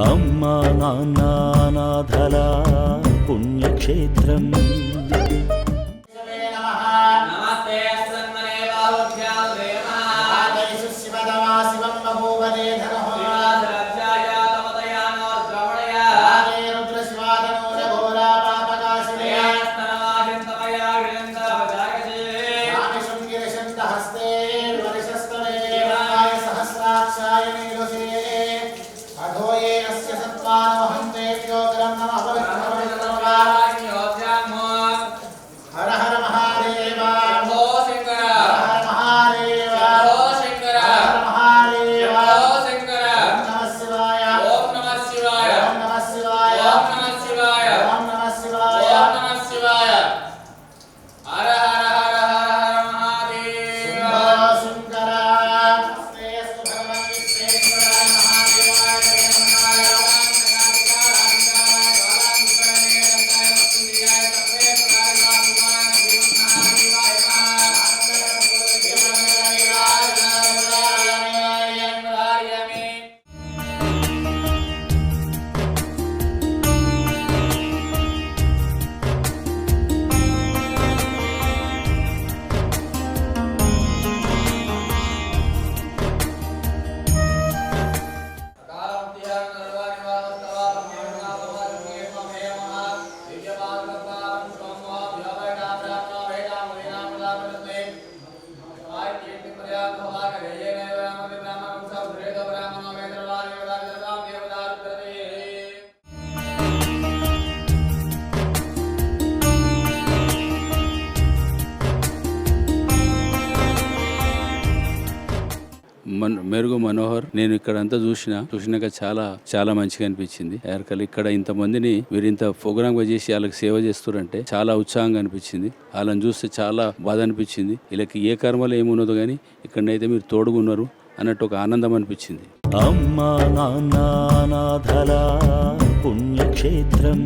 అమ్మా నాన్న అనాథల పుణ్యక్షేత్రం. మెరుగు మనోహర్. నేను ఇక్కడ అంతా చూసినాక చాలా మంచిగా అనిపించింది. ఇక్కడ ఇంతమందిని మీరు ఇంత ప్రోగ్రామ్ గా చేసి వాళ్ళకి సేవ చేస్తారంటే చాలా ఉత్సాహంగా అనిపించింది. వాళ్ళని చూస్తే చాలా బాధ అనిపించింది. వీళ్ళకి ఏ కర్మలో ఏమున్నదో కానీ ఇక్కడనైతే మీరు తోడుగున్నారు అన్నట్టు ఒక ఆనందం అనిపించింది. అమ్మా నాన్న అనాథల పుణ్యక్షేత్రం.